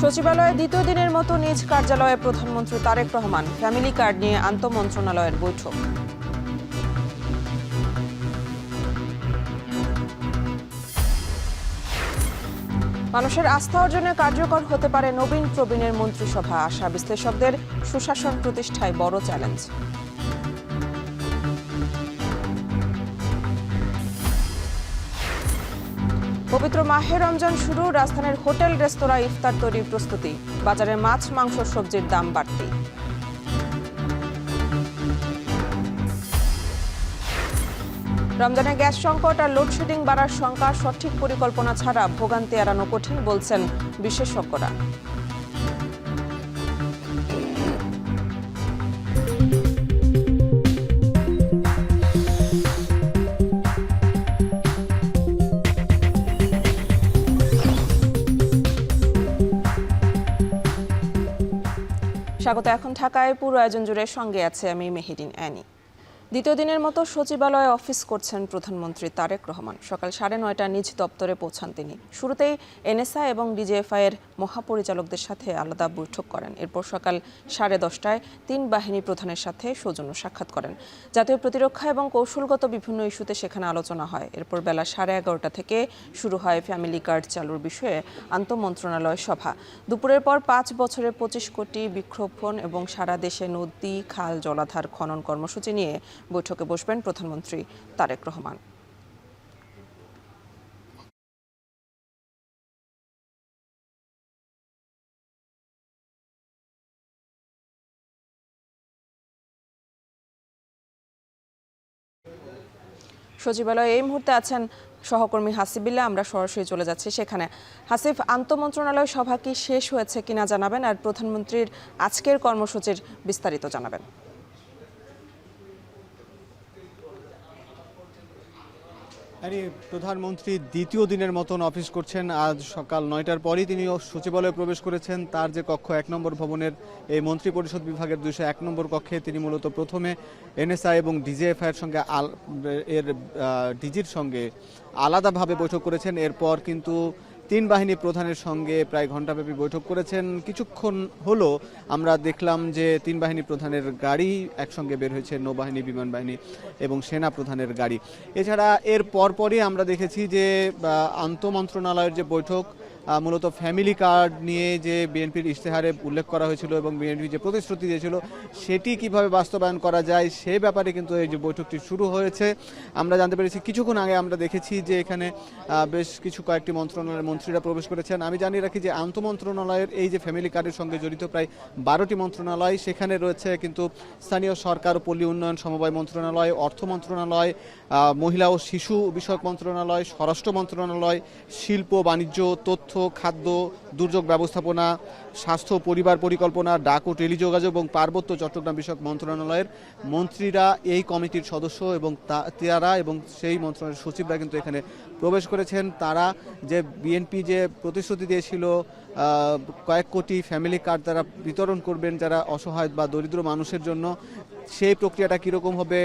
সচিবালয়ে দ্বিতীয় দিনের মতো নিজ কার্যালয়ে প্রধানমন্ত্রী তারেক রহমান। ফ্যামিলি কার্ড নিয়ে আন্তঃমন্ত্রণালয়ের বৈঠক। মানুষের আস্থা অর্জনে কার্যকর হতে পারে নবীন প্রবীণের মন্ত্রিসভা। আশা বিশ্লেষকদের সুশাসন প্রতিষ্ঠায় বড় চ্যালেঞ্জ। পবিত্র মাহে রমজান শুরু, রাজধানীর হোটেল রেস্তোরাঁ ইফতার তৈরির প্রস্তুতি। বাজারে মাছ, মাংস, সবজির দাম বাড়তি। রমজানে গ্যাস সংকট আর লোডশেডিং বাড়ার শঙ্কা। সঠিক পরিকল্পনা ছাড়া ভোগান্তি এড়ানো কঠিন বলছেন বিশেষজ্ঞরা। স্বাগত। এখন ঢাকায় পুরো আয়োজন জুড়ে সঙ্গে আছে আমি মেহেরিন অ্যানি। দ্বিতীয় দিনের মতো সচিবালয়ে অফিস করছেন প্রধানমন্ত্রী তারেক রহমান। সকাল 9:30 নিজ দপ্তরে পৌঁছান তিনি। শুরুতেই এনএসআই এবং ডিজিএফআই এর মহাপরিচালকদের সাথে আলাদা বৈঠক করেন। এরপর সকাল 10:30টায় 3 বাহিনী প্রধানের সাথে সৌজন্য সাক্ষাৎ করেন। জাতীয় প্রতিরক্ষা এবং কৌশলগত বিভিন্ন ইস্যুতে সেখানে আলোচনা হয়। এরপর বেলা 11:30 থেকে শুরু হয় ফ্যামিলি কার্ড চালুর বিষয়ে আন্তঃমন্ত্রণালয় সভা। দুপুরের পর 5 বছরে 25 কোটি বৃক্ষরোপণ এবং সারা দেশে নদী, খাল, জলাধার খনন কর্মসূচি নিয়ে বৈঠকে বসবেন প্রধানমন্ত্রী তারেক রহমান। সচিবালয়ে এই মুহূর্তে আছেন সহকর্মী হাসিবিল্লাহ। আমরা সরাসরি চলে যাচ্ছি সেখানে। হাসিফ, আন্তঃমন্ত্রণালয় সভা কি শেষ হয়েছে কিনা জানাবেন, আর প্রধানমন্ত্রীর আজকের কর্মসূচির বিস্তারিত জানাবেন। প্রধানমন্ত্রী দ্বিতীয় দিনের মতন অফিস করছেন। আজ সকাল 9টার পরই তিনি সচিবালয়ে প্রবেশ করেছেন। তার যে কক্ষ 1 নম্বর ভবনের এই মন্ত্রী পরিষদ বিভাগের 201 নম্বর কক্ষে তিনি মূলত প্রথমে এনএসআই এবং ডিজিএফআই এর সঙ্গে ডিজির সঙ্গে আলাদাভাবে বৈঠক করেছেন। এরপর কিন্তু 3 বাহিনী প্রধানের সঙ্গে প্রায় ঘণ্টাব্যাপী বৈঠক করেছেন। কিছুক্ষণ হলো আমরা দেখলাম যে 3 বাহিনী প্রধানের গাড়ি একসঙ্গে বের হয়েছে, নৌবাহিনী, বিমান বাহিনী এবং সেনা প্রধানের গাড়ি। এছাড়া এর পরপরই আমরা দেখেছি যে আন্তঃমন্ত্রণালয়ের যে বৈঠক, মূলত ফ্যামিলি কার্ড নিয়ে যে বিএনপির ইশতেহারে উল্লেখ করা হয়েছিল এবং বিএনপি যে প্রতিশ্রুতি দিয়েছিল সেটি কিভাবে বাস্তবায়ন করা যায় সে ব্যাপারে কিন্তু এই যে বৈঠকটি শুরু হয়েছে। আমরা জানতে পেরেছি কিছুক্ষণ আগে আমরা দেখেছি যে এখানে বেশ কয়েকটি মন্ত্রণালয়ের মন্ত্রীরা প্রবেশ করেছেন। আমি জানিয়ে রাখি যে আন্তঃমন্ত্রণালয়ের এই যে ফ্যামিলি কার্ডের সঙ্গে জড়িত প্রায় 12টি মন্ত্রণালয়, সেখানে রয়েছে কিন্তু স্থানীয় সরকার ও পল্লী উন্নয়ন সমবায় মন্ত্রণালয়, অর্থ মন্ত্রণালয়, মহিলা ও শিশু বিষয়ক মন্ত্রণালয়, স্বরাষ্ট্র মন্ত্রণালয়, শিল্প, বাণিজ্য, তথ্য, খাদ্য, দুর্যোগ ব্যবস্থাপনা, স্বাস্থ্য পরিবার পরিকল্পনা, ডাক ও টেলিযোগাযোগ এবং পার্বত্য চট্টগ্রাম বিষয়ক মন্ত্রণালয়ের মন্ত্রীরা এই কমিটির সদস্য এবং তারা এবং সেই মন্ত্রণালয়ের সচিবরা কিন্তু এখানে প্রবেশ করেছেন। তারা যে বিএনপি যে প্রতিশ্রুতি দিয়েছিল কয়েক কোটি ফ্যামিলি কার্ড তারা বিতরণ করবেন যারা অসহায় বা দরিদ্র মানুষের জন্য, সেই প্রক্রিয়াটা কীরকম হবে,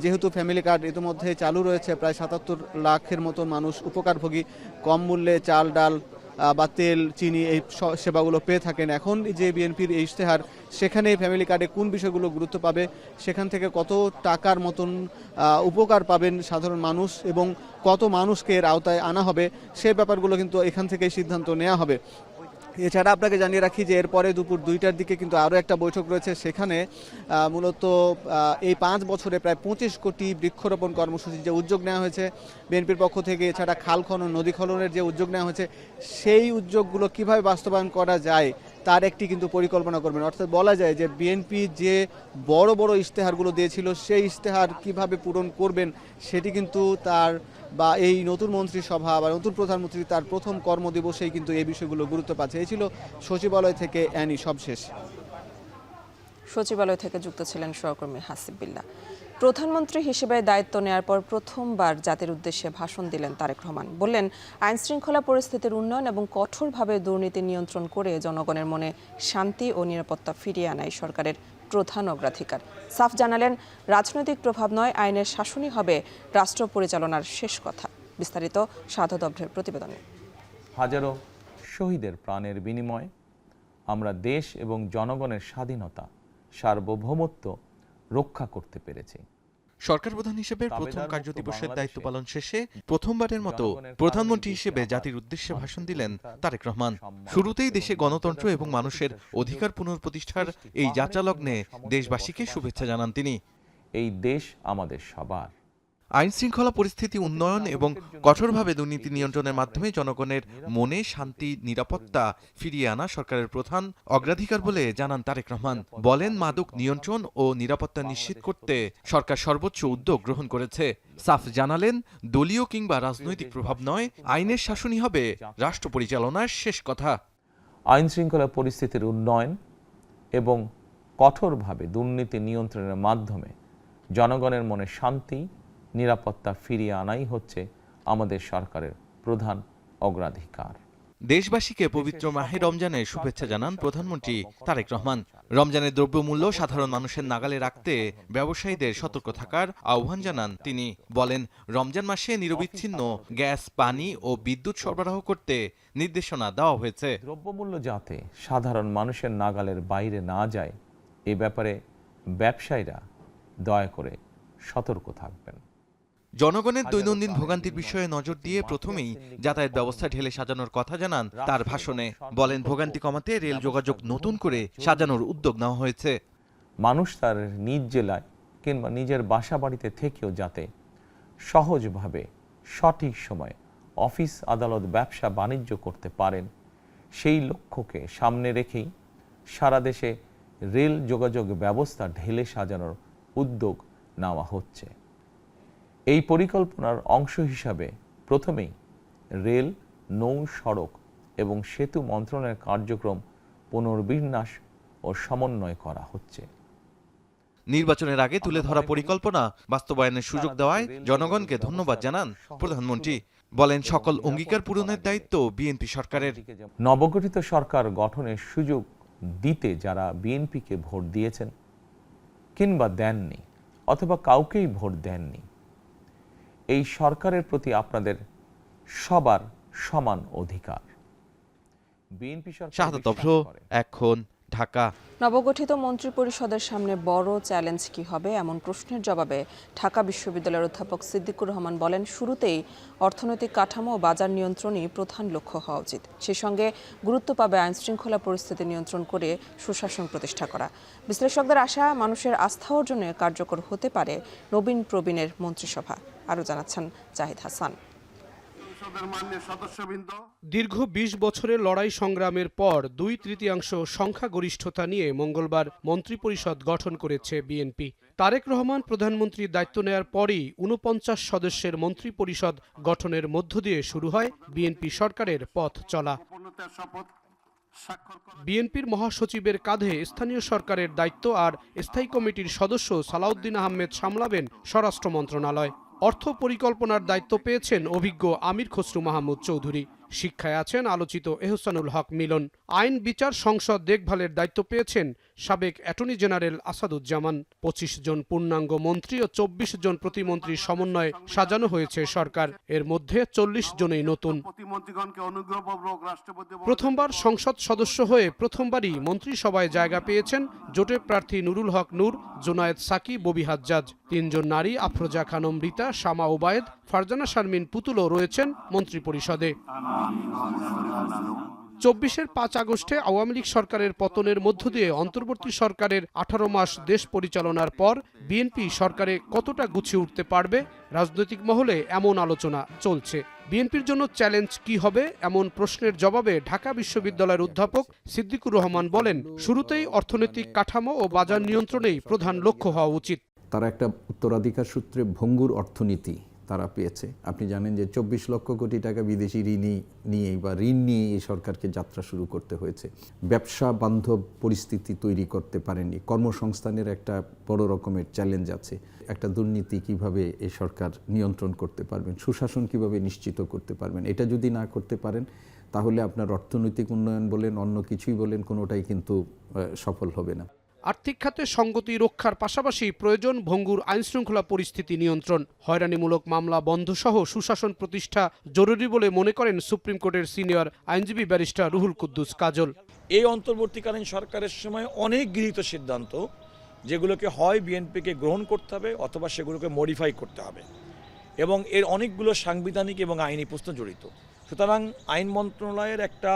যেহেতু ফ্যামিলি কার্ড ইতিমধ্যে চালু রয়েছে, প্রায় 77 লাখের মতন মানুষ উপকারভোগী, কম মূল্যে চাল, ডাল বা তেল, চিনি এই সেবাগুলো পেয়ে থাকেন। এখন যে বিএনপির এই ইশতেহার, সেখানে ফ্যামিলি কার্ডে কোন বিষয়গুলো গুরুত্ব পাবে, সেখান থেকে কত টাকার মতন উপকার পাবেন সাধারণ মানুষ এবং কত মানুষকে এর আওতায় আনা হবে, সেই ব্যাপারগুলো কিন্তু এখান থেকেই সিদ্ধান্ত নেওয়া হবে। এছাড়া আপনাকে জানিয়ে রাখি যে এরপরে দুপুর 2টার দিকে কিন্তু আরও একটা বৈঠক রয়েছে। সেখানে মূলত এই 5 বছরে প্রায় 25 কোটি বৃক্ষরোপণ কর্মসূচির যে উদ্যোগ নেওয়া হয়েছে বিএনপির পক্ষ থেকে, এছাড়া খাল খনন, নদী খননের যে উদ্যোগ নেওয়া হয়েছে, সেই উদ্যোগগুলো কিভাবে বাস্তবায়ন করা যায় তার একটি কিন্তু পরিকল্পনা করবেন। অর্থাৎ বলা যায় যে বিএনপি যে বড় বড় ইশতেহারগুলো দিয়েছিল সেই ইশতেহার কিভাবে পূরণ করবেন সেটি কিন্তু তার বা এই নতুন মন্ত্রিসভা বা নতুন প্রধানমন্ত্রী তার প্রথম কর্মদিবসেই কিন্তু এই বিষয়গুলো গুরুত্ব পাচ্ছে। এই ছিল সচিবালয় থেকে অ্যানি সবশেষ। সচিবালয় থেকে যুক্ত ছিলেন সহকর্মী হাসিবিল্লাহ। প্রধানমন্ত্রী হিসেবে দায়িত্ব নেওয়ার পর প্রথমবার জাতির উদ্দেশ্যে ভাষণ দিলেন তারেক রহমান। বললেন, আইন শৃঙ্খলা পরিস্থিতির উন্নয়ন এবং কঠোরভাবে দুর্নীতি নিয়ন্ত্রণ করে জনগণের মনে শান্তি ও নিরাপত্তা ফিরিয়ে আনাই সরকারের প্রধান অগ্রাধিকার। সাফ জানালেন, রাজনৈতিক প্রভাব নয়, আইনের শাসনই হবে রাষ্ট্র পরিচালনার শেষ কথা। বিস্তারিত সাধু দব্ধের প্রতিবেদনে। হাজারো শহীদের প্রাণের বিনিময়ে আমরা দেশ এবং জনগণের স্বাধীনতা, সার্বভৌমত্ব রক্ষা করতে পেরেছি। সরকার প্রধান হিসেবে প্রথম কার্যদিবসের দায়িত্ব পালন শেষে প্রথমবারের মতো প্রধানমন্ত্রী হিসেবে জাতির উদ্দেশ্যে ভাষণ দিলেন তারেক রহমান। শুরুতেই দেশে গণতন্ত্র এবং মানুষের অধিকার পুনঃপ্রতিষ্ঠার এই যাত্রালগ্নে দেশবাসীকে শুভেচ্ছা জানান তিনি। এই দেশ আমাদের সবার। আইন শৃঙ্খলা পরিস্থিতি উন্নয়ন এবং কঠোরভাবে দুর্নীতি নিয়ন্ত্রণের মাধ্যমে জনগণের মনে শান্তি, নিরাপত্তা ফিরিয়ে আনা সরকারের প্রধান অগ্রাধিকার বলে জানান তারেক রহমান। বলেন, মাদক নিয়ন্ত্রণ ও নিরাপত্তা নিশ্চিত করতে সরকার সর্বোচ্চ উদ্যোগ গ্রহণ করেছে। সাফ জানালেন, দলীয় কিংবা রাজনৈতিক প্রভাব নয়, আইনের শাসনই হবে রাষ্ট্র পরিচালনার শেষ কথা। আইন শৃঙ্খলা পরিস্থিতির উন্নয়ন এবং কঠোরভাবে দুর্নীতি নিয়ন্ত্রণের মাধ্যমে জনগণের মনে শান্তি, নিরাপত্তা ফিরিয়ে আনাই হচ্ছে আমাদের সরকারের প্রধান অগ্রাধিকার। দেশবাসীকে পবিত্র মাহে রমজানের শুভেচ্ছা জানান প্রধানমন্ত্রী তারেক রহমান। রমজানের দ্রব্যমূল্য সাধারণ মানুষের নাগালে রাখতে ব্যবসায়ীদের সতর্ক থাকার আহ্বান জানান তিনি। বলেন, রমজান মাসে নিরবিচ্ছিন্ন গ্যাস, পানি ও বিদ্যুৎ সরবরাহ করতে নির্দেশনা দেওয়া হয়েছে। দ্রব্যমূল্য যাতে সাধারণ মানুষের নাগালের বাইরে না যায়, এ ব্যাপারে ব্যবসায়ীরা দয়া করে সতর্ক থাকবেন। জনগণের দৈনন্দিন ভোগান্তির বিষয়ে নজর দিয়ে প্রথমেই যাতায়াত ব্যবস্থা ঢেলে সাজানোর কথা জানান তার ভাষণে। বলেন, ভোগান্তি কমাতে রেল যোগাযোগ নতুন করে সাজানোর উদ্যোগ নেওয়া হয়েছে। মানুষ তার নিজ জেলায় কিংবা নিজের বাসা বাড়িতে থেকেও যাতে সহজভাবে সঠিক সময়ে অফিস, আদালত, ব্যবসা বাণিজ্য করতে পারেন, সেই লক্ষ্যকে সামনে রেখেই সারা দেশে রেল যোগাযোগ ব্যবস্থা ঢেলে সাজানোর উদ্যোগ নেওয়া হচ্ছে। এই পরিকল্পনার অংশ হিসাবে প্রথমেই রেল, নৌ, সড়ক এবং সেতু মন্ত্রণালয়ের কার্যক্রম পুনর্বিন্যাস ও সমন্বয় করা হচ্ছে। নির্বাচনের আগে তুলে ধরা পরিকল্পনা বাস্তবায়নের সুযোগ দেওয়ায় জনগণকে ধন্যবাদ জানান প্রধানমন্ত্রী। বলেন, সকল অঙ্গীকার পূরণের দায়িত্ব বিএনপি সরকারের। নবগঠিত সরকার গঠনের সুযোগ দিতে যারা বিএনপিকে ভোট দিয়েছেন কিংবা দেননি অথবা কাউকেই ভোট দেননি, এই সরকারের প্রতি আপনাদের সবার সমান অধিকার। বিএনপি শাহাদাত অভ্র, এখন, ঢাকা। নবগঠিত মন্ত্রিপরিষদের সামনে বড় চ্যালেঞ্জ কি হবে, এমন প্রশ্নের জবাবে ঢাকা বিশ্ববিদ্যালয়ের অধ্যাপক সিদ্দিকুর রহমান বলেন, শুরুতেই অর্থনৈতিক কাঠামো ও বাজার নিয়ন্ত্রণই প্রধান লক্ষ্য হওয়া উচিত। সে সঙ্গে গুরুত্ব পাবে আইন শৃঙ্খলা পরিস্থিতি নিয়ন্ত্রণ করে সুশাসন প্রতিষ্ঠা করা। বিশ্লেষকদের আশা, মানুষের আস্থা অর্জনে কার্যকর হতে পারে নবীন প্রবীণের মন্ত্রিসভা। আরও জানাচ্ছেন জাহিদ হাসান। দীর্ঘ ২০ বছরের লড়াই সংগ্রামের পর ২/৩ সংখ্যাগরিষ্ঠতা নিয়ে মঙ্গলবার মন্ত্রিপরিষদ গঠন করেছে বিএনপি। তারেক রহমান প্রধানমন্ত্রীর দায়িত্ব নেয়ার পরই ৪৯ সদস্যের মন্ত্রিপরিষদ গঠনের মধ্য দিয়ে শুরু হয় বিএনপি সরকারের পথ চলা। বিএনপির মহাসচিবের কাঁধে স্থানীয় সরকারের দায়িত্ব আর স্থায়ী কমিটির সদস্য সালাউদ্দিন আহমেদ সামলাবেন স্বরাষ্ট্র মন্ত্রণালয়। অর্থ পরিকল্পনার দায়িত্ব পেয়েছেন অভিজ্ঞ আমির খসরু মাহমুদ চৌধুরী। শিক্ষায় আছেন আলোচিত এহসানুল হক মিলন। আইন, বিচার, সংসদ দেখভালের দায়িত্ব পেয়েছেন সাবেক অ্যাটর্নি জেনারেল আসাদুজ্জামান। ২৫ জন পূর্ণাঙ্গ মন্ত্রী ও ২৪ জন প্রতিমন্ত্রীর সমন্বয়ে সাজানো হয়েছে সরকার। এর মধ্যে ৪০ জনই নতুন। প্রথমবার সংসদ সদস্য হয়ে প্রথমবারই মন্ত্রিসভায় জায়গা পেয়েছেন জোটের প্রার্থী নুরুল হক নূর, জোনায়েদ সাকি, ববি হাজ্জাজ। ৩ জন নারী, আফরোজা খানম রীতা, শামা ওবায়েদ, ফারজানা শারমিন পুতুলও রয়েছেন মন্ত্রিপরিষদে। ২৪-এর ৫ আগস্টে আওয়ামী লীগ সরকারের পতনের মধ্য দিয়ে অন্তর্বর্তী সরকারের ১৮ মাস দেশ পরিচালনার পর বিএনপি সরকারে কতটা গুছিয়ে উঠতে পারবে, রাজনৈতিক মহলে এমন আলোচনা চলছে। বিএনপির জন্য চ্যালেঞ্জ কি হবে, এমন প্রশ্নের জবাবে ঢাকা বিশ্ববিদ্যালয়ের অধ্যাপক সিদ্দিকুর রহমান বলেন, শুরুতেই অর্থনৈতিক কাঠামো ও বাজার নিয়ন্ত্রণেই প্রধান লক্ষ্য হওয়া উচিত। তারা একটা উত্তরাধিকার সূত্রে ভঙ্গুর অর্থনীতি তারা পেয়েছে। আপনি জানেন যে ২৪ লক্ষ কোটি টাকা বিদেশি ঋণ নিয়ে এই সরকারকে যাত্রা শুরু করতে হয়েছে। ব্যবসা বান্ধব পরিস্থিতি তৈরি করতে পারেনি। কর্মসংস্থানের একটা বড় রকমের চ্যালেঞ্জ আছে। একটা দুর্নীতি কিভাবে এই সরকার নিয়ন্ত্রণ করতে পারবেন, সুশাসন কিভাবে নিশ্চিত করতে পারবেন, এটা যদি না করতে পারেন তাহলে আপনার অর্থনৈতিক উন্নয়ন বলেন, অন্য কিছুই বলেন, কোনোটাই কিন্তু সফল হবে না। আর্থিক খাতে সঙ্গতি রক্ষার পাশাপাশি প্রয়োজন ভঙ্গুর আইনশৃঙ্খলা পরিস্থিতি নিয়ন্ত্রণ। হয়রানিমূলক মামলা বন্ধ সহ সুশাসন প্রতিষ্ঠা জরুরি বলে মনে করেন সুপ্রিম কোর্টের সিনিয়র আইনজীবী ব্যারিস্টার রুহুল কুদ্দুস কাজল। এই অন্তর্বর্তীকালীন সরকারের সময় অনেক গৃহীত সিদ্ধান্ত যেগুলোকে হয় বিএনপিকে গ্রহণ করতে হবে অথবা সেগুলোকে মডিফাই করতে হবে, এবং এর অনেকগুলো সাংবিধানিক এবং আইনি প্রশ্ন জড়িত। সুতরাং আইন মন্ত্রণালয়ের একটা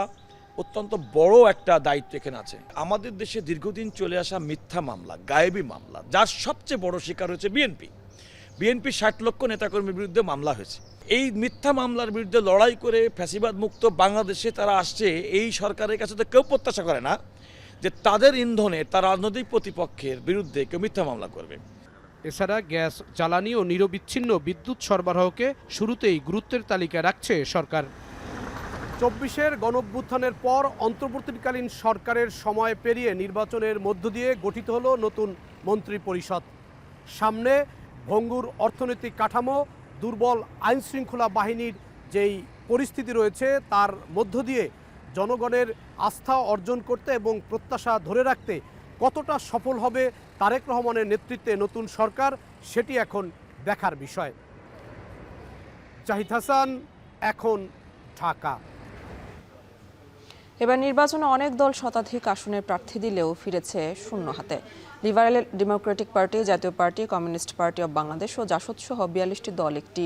অত্যন্ত বড় একটা দায়িত্ব এখানে আছে। আমাদের দেশে দীর্ঘদিন চলে আসা মিথ্যা মামলা, গায়েবী মামলা, যার সবচেয়ে বড় শিকার হচ্ছে বিএনপি। 60 লক্ষ নেতাকর্মীর বিরুদ্ধে মামলা হয়েছে। এই মিথ্যা মামলার বিরুদ্ধে লড়াই করে ফ্যাসিবাদ মুক্ত বাংলাদেশে তারা আসছে, এই সরকারের কাছে তো কেউ প্রত্যাশা করে না যে তাদের ইন্ধনে তার রাজনৈতিক প্রতিপক্ষের বিরুদ্ধে কেউ মিথ্যা মামলা করবে। এছাড়া গ্যাস, জ্বালানি ও নিরবিচ্ছিন্ন বিদ্যুৎ সরবরাহকে শুরুতেই গুরুত্বের তালিকায় রাখছে সরকার। 24-এর গণঅভ্যুত্থানের পর অন্তর্বর্তীকালীন সরকারের সময় পেরিয়ে নির্বাচনের মধ্য দিয়ে গঠিত হলো নতুন মন্ত্রিপরিষদ। সামনে ভঙ্গুর অর্থনৈতিক কাঠামো, দুর্বল আইনশৃঙ্খলা বাহিনীর যেই পরিস্থিতি রয়েছে তার মধ্য দিয়ে জনগণের আস্থা অর্জন করতে এবং প্রত্যাশা ধরে রাখতে কতটা সফল হবে তারেক রহমানের নেতৃত্বে নতুন সরকার, সেটি এখন দেখার বিষয়। জাহিদ হাসান, এখন ঢাকা। এবার নির্বাচনে অনেক দল শতাধিক আসনে প্রার্থী দিলেও ফিরেছে শূন্য হাতে। Liberal democratic party, Jatiya party, communist party of Bangladesh ও জাসদ সহ 42টি দল একটি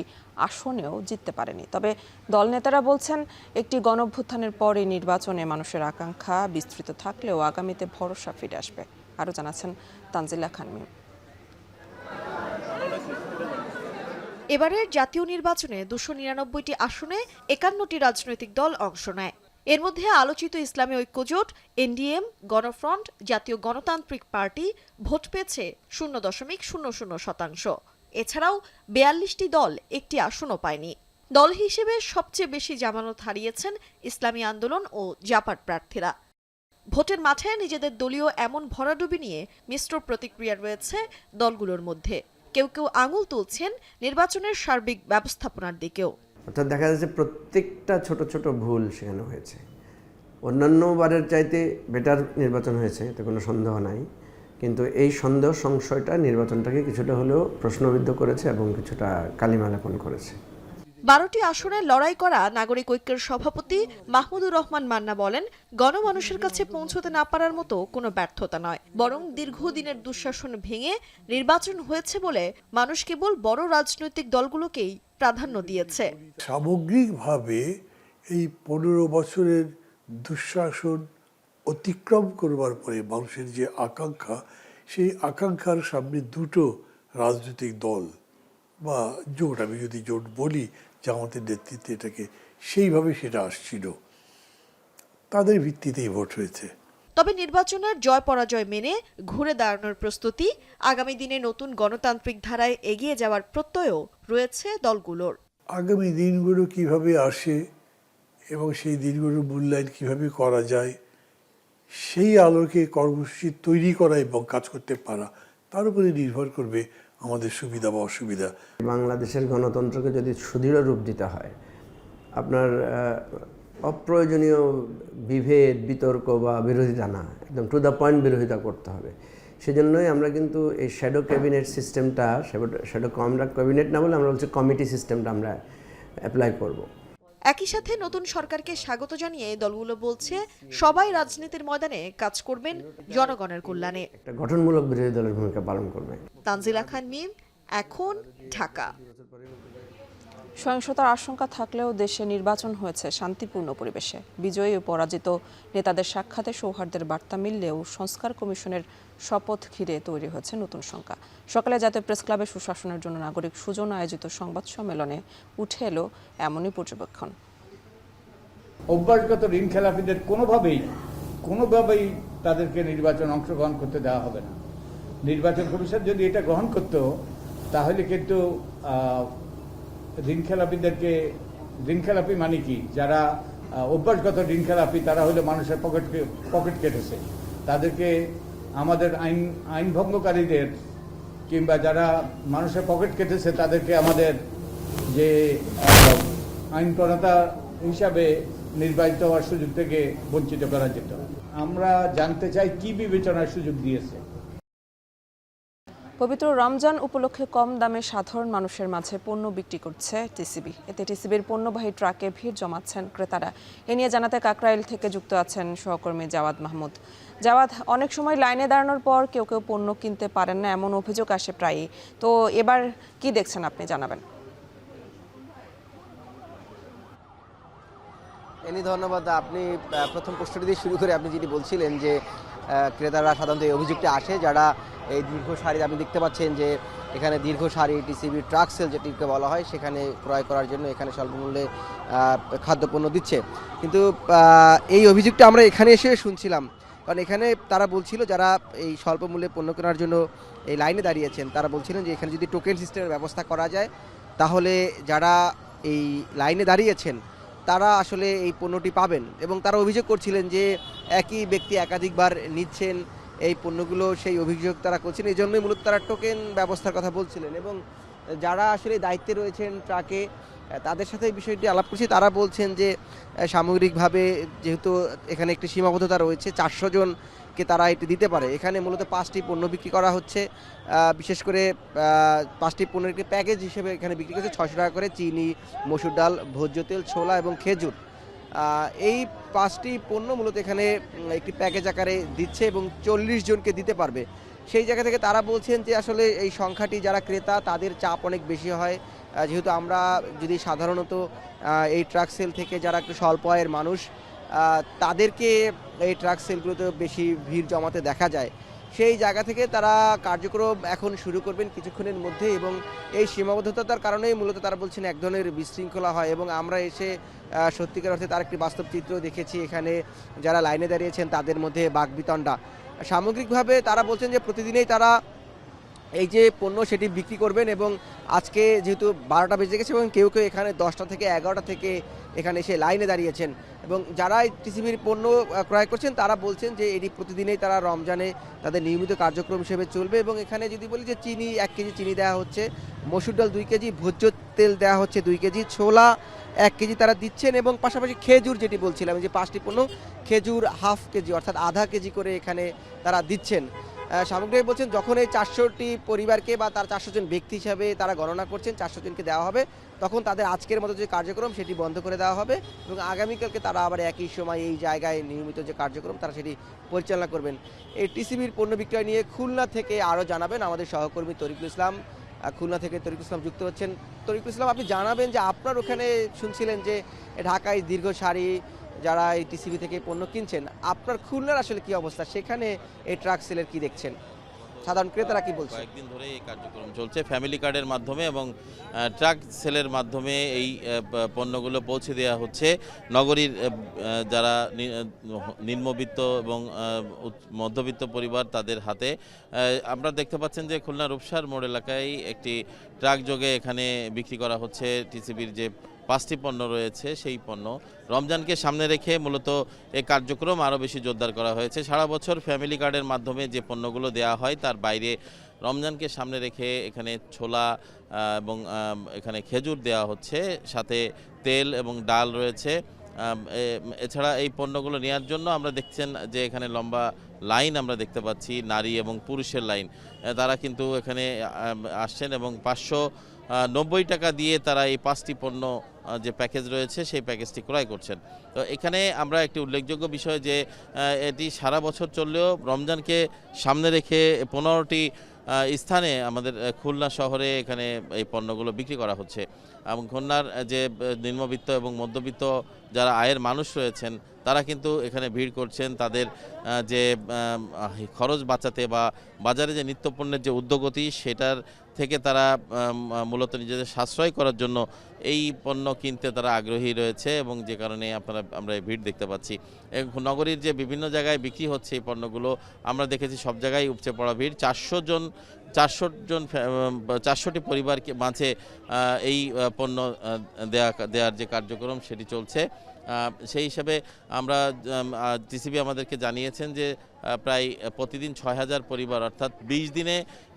আসনেও জিততে পারেনি। তবে দল নেতারা বলছেন, একটি গণঅভ্যুত্থানের পর এই নির্বাচনে মানুষের আকাঙ্ক্ষা বিস্তৃত থাকলেও আগামীতে ভরসা ফিরে আসবে। আরও জানাচ্ছেন তানজিলা খান মিম। এবারের জাতীয় নির্বাচনে 299টি আসনে 51টি রাজনৈতিক দল অংশ নেয়। এর মধ্যে আলোচিত ইসলামী ঐক্যজোট, এনডিএম, গণফ্রন্ট, জাতীয় গণতান্ত্রিক পার্টি ভোট পেয়েছে 0.00%। এছাড়াও 42টি দল একটি আসনও পায়নি। দল হিসেবে সবচেয়ে বেশি জামানত হারিয়েছেন ইসলামী আন্দোলন ও জাপার প্রার্থীরা। ভোটের মাঠে নিজেদের দলীয় এমন ভরাডুবি নিয়ে মিশ্র প্রতিক্রিয়া রয়েছে দলগুলোর মধ্যে। কেউ কেউ আঙুল তুলছেন নির্বাচনের সার্বিক ব্যবস্থাপনার দিকেও। অর্থাৎ দেখা যাচ্ছে প্রত্যেকটা ছোট ছোট ভুল সেখানে হয়েছে। অন্যান্য বারের চাইতে বেটার নির্বাচন হয়েছে, এতে কোনো সন্দেহ নাই, কিন্তু এই সন্দেহ সংশয়টা নির্বাচনটাকে কিছুটা হলেও প্রশ্নবিদ্ধ করেছে এবং কিছুটা কালিমালাপন করেছে। 12টি আসনে লড়াই করা নাগরিক ঐক্যের সভাপতি মাহমুদুর রহমান মান্না বলেন, গণমানুষের কাছে পৌঁছতে না পারার মতো কোনো ব্যর্থতা নয়, বরং দীর্ঘদিনের দুঃশাসন ভেঙে নির্বাচন হয়েছে বলে মানুষ কেবল বড় রাজনৈতিক দলগুলোকেই প্রাধান্য দিয়েছে। সামগ্রিকভাবে এই 15 বছরের দুঃশাসন অতিক্রম করবার পরে মানুষের যে আকাঙ্ক্ষা, সেই আকাঙ্ক্ষার সামনে দুটো রাজনৈতিক দল বা জোট, আমি যদি জোট বলি, জামাতের নেতৃত্বে এটাকে সেইভাবে সেটা আসছিল, তাদের ভিত্তিতেই ভোট হয়েছে। তবে নির্বাচনের জয় পরাজয় মেনে ঘুরে দাঁড়ানোর প্রস্তুতি, আগামী দিনে নতুন গণতান্ত্রিক ধারায় এগিয়ে যাওয়ার প্রত্যয়ও রয়েছে দলগুলোর। আগামী দিনগুলো কিভাবে আসে এবং সেই দিনগুলোর মূল্যায়ন কিভাবে করা যায়, সেই আলোকে কর্মসূচি তৈরি করা এবং কাজ করতে পারা, তার উপরে নির্ভর করবে আমাদের সুবিধা বা অসুবিধা। বাংলাদেশের গণতন্ত্রকে যদি সুদৃঢ় রূপ দিতে হয়, আপনার অপ্রয়োজনীয় বিভেদ, বিতর্ক বা বিরোধিতা না, একদম টু দ্য পয়েন্ট বিরোধিতা করতে হবে। সেজন্যই আমরা কিন্তু এই শ্যাডো ক্যাবিনেট সিস্টেমটা, শ্যাডো ক্যাবিনেট না বলে আমরা বলছি কমিটি সিস্টেমটা আমরা অ্যাপ্লাই করব। একই সাথে নতুন সরকারকে স্বাগত জানিয়ে দলগুলো বলছে, সবাই রাজনীতির ময়দানে কাজ করবেন জনগণের কল্যাণে, একটা গঠনমূলক বিরোধী দলের ভূমিকা পালন করবে। তানজিলা খান মিম, এখন ঢাকা। সহিংসতার আশঙ্কা থাকলেও দেশে নির্বাচন হয়েছে শান্তিপূর্ণ পরিবেশে। বিজয়ী ও পরাজিত নেতাদের সাক্ষাতে সৌহার্দ্যের বার্তা মিললেও সংস্কার কমিশনের শপথ ঘিরে তৈরি হয়েছে নতুন শঙ্কা। সকালে জাতীয় প্রেস ক্লাবে সুশাসনের জন্য নাগরিক সুজন আয়োজিত সংবাদ সম্মেলনে উঠে এলো এমনই পর্যবেক্ষণ। অভ্যাসগত ঋণ খেলাপিদের কোনোভাবেই তাদেরকে নির্বাচন অংশগ্রহণ করতে দেওয়া হবে না। নির্বাচন কমিশন যদি এটা গ্রহণ করত, তাহলে কিন্তু ঋণ খেলাপি মানে কি, যারা অভ্যাসগত ঋণ খেলাপি তারা হলো মানুষের পকেট কেটেছে, তাদেরকে আমাদের আইন ভঙ্গকারীদের কিংবা যারা মানুষের পকেট কেটেছে তাদেরকে আমাদের যে আইন প্রণেতা হিসাবে নির্বাচিত হওয়ার সুযোগ থেকে বঞ্চিত করা যেত। আমরা জানতে চাই কি বিবেচনার সুযোগ দিয়েছে। পবিত্র রমজান উপলক্ষে কম দামে সাধারণ মানুষের মাঝে পণ্য বিক্রি করছে টিসিবি। এতে টিসিবির পণ্যবাহী ট্রাকে ভিড় জমাচ্ছেন ক্রেতারা। এ নিয়ে জানাতে কাকরাইল থেকে যুক্ত আছেন সহকর্মী জাওয়াদ মাহমুদ। জাওয়াদ, অনেক সময় লাইনে দাঁড়ানোর পর কেউ কেউ পণ্য কিনতে পারেন না, এমন অভিযোগ আসে প্রায়ই। তো এবার কি দেখছেন আপনি, জানাবেন। ধন্যবাদ। আপনি প্রথম প্রশ্নটি দিয়ে শুরু করে আপনি যেটি বলছিলেন যে ক্রেতারা সাধারণত এই অভিযোগটি আসে যারা এই দীর্ঘ সারি, আপনি দেখতে পাচ্ছেন যে এখানে দীর্ঘ সারি টিসিবি ট্রাক সেল যেটিকে বলা হয় সেখানে ক্রয় করার জন্য এখানে স্বল্পমূল্যে খাদ্যপণ্য দিচ্ছে। কিন্তু এই অভিযোগটা আমরা এখানে এসে শুনছিলাম, কারণ এখানে তারা বলছিল যারা এই স্বল্প মূল্যে পণ্য কেনার জন্য এই লাইনে দাঁড়িয়েছেন তারা বলছিলেন যে এখানে যদি টোকেন সিস্টেমের ব্যবস্থা করা যায় তাহলে যারা এই লাইনে দাঁড়িয়েছেন তারা আসলে এই পণ্যটি পাবেন। এবং তারা অভিযোগ করছিলেন যে একই ব্যক্তি একাধিকবার নিচ্ছেন এই পণ্যগুলো, সেই অভিযোগ তারা করছেন। এই জন্যই মূলত তারা টোকেন ব্যবস্থার কথা বলছিলেন। এবং যারা আসলে দায়িত্বে রয়েছেন ট্রাকে তাদের সাথে এই বিষয়টি আলাপ করছি, তারা বলছেন যে সামগ্রিকভাবে যেহেতু এখানে একটি সীমাবদ্ধতা রয়েছে, 400 জনকে তারা এটি দিতে পারে। এখানে মূলত 5টি পণ্য বিক্রি করা হচ্ছে, বিশেষ করে 5টি পণ্যের একটি প্যাকেজ হিসেবে এখানে বিক্রি করছে 600 টাকা করে। চিনি, মসুর ডাল, ভোজ্য তেল, ছোলা এবং খেজুর, এই 5টি পণ্য মূলত এখানে একটি প্যাকেজ আকারে দিচ্ছে এবং 40 জনকে দিতে পারবে। সেই জায়গা থেকে তারা বলছেন যে আসলে এই সংখ্যাটি যারা ক্রেতা তাদের চাপ অনেক বেশি হয়, যেহেতু আমরা যদি সাধারণত এই ট্রাক সেল থেকে যারা একটু স্বল্প আয়ের মানুষ তাদেরকে এই ট্রাক সেলগুলোতে বেশি ভিড় জমাতে দেখা যায়। সেই জায়গা থেকে তারা কার্যক্রম এখন শুরু করবেন কিছুক্ষণের মধ্যে। এবং এই সীমাবদ্ধতার কারণেই মূলত তারা বলছেন এক ধরনের বিশৃঙ্খলা হয়। এবং আমরা এসে সত্যিকার অর্থে তার একটি বাস্তব চিত্র দেখেছি। এখানে যারা লাইনে দাঁড়িয়েছেন তাদের মধ্যে বাকবিতণ্ডা। সামগ্রিকভাবে তারা বলছেন যে প্রতিদিনেই তারা এই যে পণ্য সেটি বিক্রি করবেন। এবং আজকে যেহেতু 12টা বেজে গেছে এবং কেউ কেউ এখানে 10টা থেকে 11টা থেকে এখানে এসে লাইনে দাঁড়িয়েছেন। এবং যারা এই টিসিবির পণ্য ক্রয় করছেন তারা বলছেন যে এটি প্রতিদিনেই তারা রমজানে তাদের নিয়মিত কার্যক্রম হিসেবে চলবে। এবং এখানে যদি বলি যে চিনি 1 কেজি চিনি দেওয়া হচ্ছে, মসুর ডাল 2 কেজি, ভোজ্য তেল দেওয়া হচ্ছে 2 কেজি, ছোলা 1 কেজি তারা দিচ্ছেন। এবং পাশাপাশি খেজুর যেটি বলছিলাম যে 5টি পণ্য, খেজুর হাফ কেজি অর্থাৎ আধা কেজি করে এখানে তারা দিচ্ছেন। সামগ্রিক বলছেন যখন এই 400টি পরিবারকে বা তার 400 জন ব্যক্তি হিসাবে তারা গণনা করছেন 400 জনকে দেওয়া হবে, তখন তাদের আজকের মতো যে কার্যক্রম সেটি বন্ধ করে দেওয়া হবে এবং আগামীকালকে তারা আবার একই সময় এই জায়গায় নিয়মিত যে কার্যক্রম তারা সেটি পরিচালনা করবেন। এই টিসিবির পণ্য বিক্রয় নিয়ে খুলনা থেকে আরও জানাবেন আমাদের সহকর্মী তরিকুল ইসলাম। খুলনা থেকে তরিকুল ইসলাম যুক্ত হচ্ছেন। তরিকুল ইসলাম, আপনি জানাবেন যে আপনার ওখানে শুনছিলেন যে ঢাকায় দীর্ঘ সারি যারা এই টিসিবি থেকে পণ্য কিনছেন, আপনার খুলনার আসলে কি অবস্থা, সেখানে এই ট্রাক সেলের কি দেখছেন, সাধারণ ক্রেতারা কি বলছে? কয়েকদিন ধরে এই কার্যক্রম চলছে ফ্যামিলি কার্ডের মাধ্যমে এবং ট্রাক সেলের মাধ্যমে এই পণ্যগুলো পৌঁছে দেওয়া হচ্ছে নগরীর যারা নিম্নবিত্ত এবং মধ্যবিত্ত পরিবার তাদের হাতে। আপনারা দেখতে পাচ্ছেন যে খুলনা রূপসার মোড় এলাকায় একটি ট্রাক যোগে এখানে বিক্রি করা হচ্ছে টিসিবির যে 5টি পণ্য রয়েছে সেই পণ্য। রমজানকে সামনে রেখে মূলত এই কার্যক্রম আরও বেশি জোরদার করা হয়েছে। সারা বছর ফ্যামিলি কার্ডের মাধ্যমে যে পণ্যগুলো দেওয়া হয় তার বাইরে রমজানকে সামনে রেখে এখানে ছোলা এবং এখানে খেজুর দেওয়া হচ্ছে, সাথে তেল এবং ডাল রয়েছে। এছাড়া এই পণ্যগুলো নেওয়ার জন্য আমরা দেখছেন যে এখানে লম্বা লাইন আমরা দেখতে পাচ্ছি, নারী এবং পুরুষের লাইন। তারা কিন্তু এখানে আসছেন এবং 590 টাকা দিয়ে তারা এই 5টি পণ্য যে প্যাকেজ রয়েছে সেই প্যাকেজটি ক্রয় করছেন। তো এখানে আমরা একটি উল্লেখযোগ্য বিষয় যে এটি সারা বছর চললেও রমজানকে সামনে রেখে 15টি স্থানে আমাদের খুলনা শহরে এখানে এই পণ্যগুলো বিক্রি করা হচ্ছে। এবং খুলনার যে নিম্নবিত্ত এবং মধ্যবিত্ত যারা আয়ের মানুষ রয়েছেন তারা কিন্তু এখানে ভিড় করছেন তাদের যে খরচ বাঁচাতে বা বাজারে যে নিত্যপণ্যের যে উদ্যোগতি সেটার থেকে তারা মূলত নিজেদের সাশ্রয় করার জন্য এই পণ্য কিনতে তারা আগ্রহী রয়েছে এবং যে কারণে আমরা এই ভিড় দেখতে পাচ্ছি। নগরীর যে বিভিন্ন জায়গায় বিক্রি হচ্ছে এই পণ্যগুলো আমরা দেখেছি সব জায়গায় উপচে পড়া ভিড়। 400টি পরিবারকে মাঝে এই পণ্য দেওয়ার যে কার্যক্রম সেটি চলছে। সেই হিসাবে আমরা টিসিবি আমাদেরকে জানিয়েছেন যে প্রায় প্রতিদিন 6,000 পরিবার অর্থাৎ 20 দিনে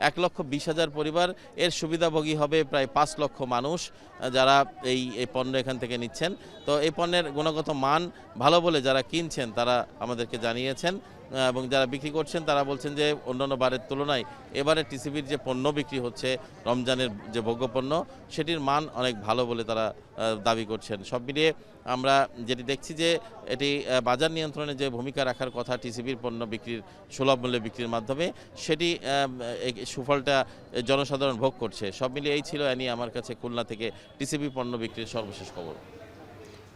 1,20,000 পরিবার এর সুবিধাভোগী হবে প্রায় 5 লক্ষ মানুষ যারা এই পণ্য এখান থেকে নিচ্ছেন। তো এই পণ্যের গুণগত মান ভালো বলে যারা কিনছেন তারা আমাদেরকে জানিয়েছেন এবং যারা বিক্রি করছেন তারা বলছেন যে অন্যান্য বারের তুলনায় এবারে টিসিবির যে পণ্য বিক্রি হচ্ছে রমজানের যে ভোগ্যপণ্য সেটির মান অনেক ভালো বলে তারা দাবি করছেন। সব মিলিয়ে আমরা যেটি দেখছি যে এটি বাজার নিয়ন্ত্রণে যে ভূমিকা রাখার কথা টিসিবির পণ্য বিক্রির সুলভ মূল্যে বিক্রির মাধ্যমে সেটি সুফলটা জনসাধারণ ভোগ করছে। সব মিলিয়ে এই ছিল অ্যানি আমার কাছে খুলনা থেকে টিসিবি পণ্য বিক্রির সর্বশেষ খবর।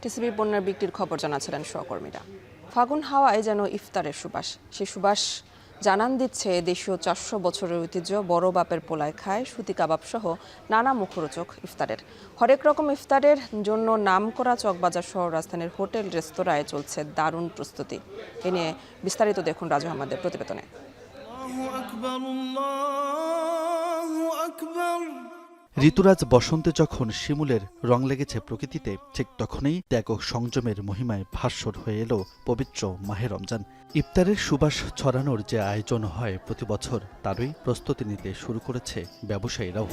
টিসিবি পণ্যের বিক্রির খবর জানাচ্ছিলেন সহকর্মীরা। ফাগুন হাওয়ায় যেন ইফতারের সুবাস, সেই সুবাস জানান দিচ্ছে দেশীয় 400 বছরের ঐতিহ্য বড় বাপের পোলায় খায় সুতি কাবাব সহ নানা মুখরোচক ইফতারের। হরেক রকম ইফতারের জন্য নামকরা চকবাজার সহ রাজধানীর হোটেল রেস্তোরাঁয় চলছে দারুণ প্রস্তুতি। এ নিয়ে বিস্তারিত দেখুন রাজু আহমেদের প্রতিবেদনে। ঋতুরাজ বসন্তে যখন শিমুলের রং লেগেছে প্রকৃতিতে, ঠিক তখনই ত্যাগ ও সংযমের মহিমায় ভাস্বর হয়ে এলো পবিত্র মাহে রমজান। ইফতারের সুবাস ছড়ানোর যে আয়োজন হয় প্রতি বছর, তারই প্রস্তুতি নিতে শুরু করেছে ব্যবসায়ীরাও।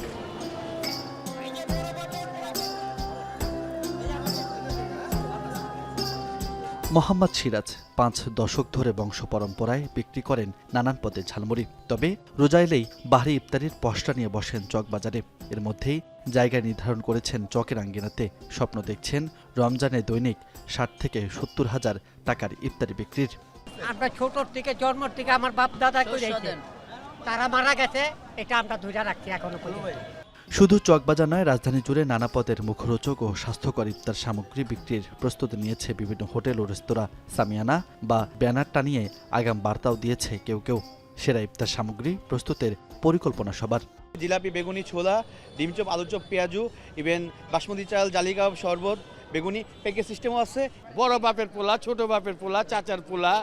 মোহাম্মদ সিরাজ 5 দশক ধরে বংশ পরম্পরায় বিক্রি করেন নানান পদের ঝালমুড়ি। তবে রোজা এলেই বাহারি ইফতারির পসরা নিয়ে বসেন চকবাজারে। এর মধ্যেই জায়গা নির্ধারণ করেছেন চকের আঙ্গিনাতে। স্বপ্ন দেখছেন রমজানে দৈনিক 60 থেকে 70 হাজার টাকার ইফতারি বিক্রির। আমরা ছোট থেকে জন্ম থেকে আমার বাপ দাদা করে তারা মারা গেছে, এটা আমরা ধরে রাখছি এখনো পর্যন্ত। শুধু চকবাজার নয়, রাজধানী জুড়ে নানা পদের মুখরোচক ও স্বাস্থ্যকর ইফতার সামগ্রী বিক্রির প্রস্তুতি নিয়েছে বিভিন্ন হোটেল ও রেস্তোরাঁ। সামিয়ানা বা ব্যানার টানিয়ে আগাম বার্তাও দিয়েছে কেউ কেউ। সেরা ইফতার সামগ্রী প্রস্তুতের পরিকল্পনা সবার। জিলাপি, বেগুনি, ছোলা, ডিম চপ, আলু চপ, পেঁয়াজু, ইভেন বাসমতি চাল, জালি কাবাব, শরবত, বেগুনি প্যাকেজ সিস্টেমও আছে। বড় বাপের পোলা, ছোট বাপের পোলা, চাচার পোলা,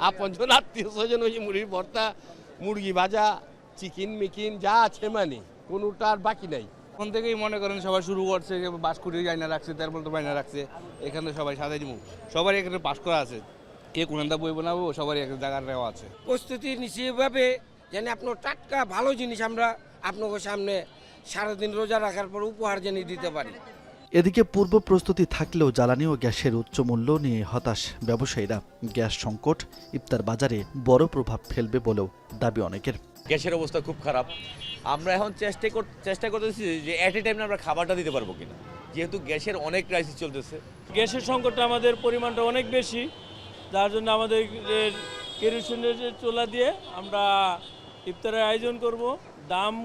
আপনজন আত্মীয় স্বজন, ওই মুড়ির ভর্তা, মুরগি ভাজা, চিকেন মিকিন যা আছে মানে কোনোটা আর বাকি নাই। এখন থেকেই মনে করেন সবাই শুরু করছে, বাঁশকুড়ি আয়না রাখছে, তারপর তো বাইনা রাখছে, এখানে সবাই সাজাই দিব। সবার এখানে পাস করা আছে, কে কোনটা বই বানাবো সবারই একটা জায়গার নেওয়া আছে। প্রস্তুতি নিশ্চিতভাবে যেন আপনার টাটকা ভালো জিনিস আমরা আপনাদের সামনে সারাদিন রোজা রাখার পর উপহার যেন দিতে পারি। এদিকে পূর্ব প্রস্তুতি থাকলেও জ্বালানি ও গ্যাসের উচ্চ মূল্য নিয়ে হতাশ ব্যবসায়ীরা। গ্যাস সংকট ইফতার বাজারে বড় প্রভাব ফেলবে বলেও দাবি অনেকের। গ্যাসের অবস্থা খুব খারাপ। আমরা এখন চেষ্টা করতেছি যে এট এ টাইম আমরা খাবারটা দিতে পারবো কিনা, যেহেতু গ্যাসের অনেক ক্রাইসিস চলতেছে। গ্যাসের সংকটটা আমাদের পরিমাণটা অনেক বেশি, যার জন্য আমাদের কেরোসিনের চুলা দিয়ে আমরা ইফতারের আয়োজন করব। দাম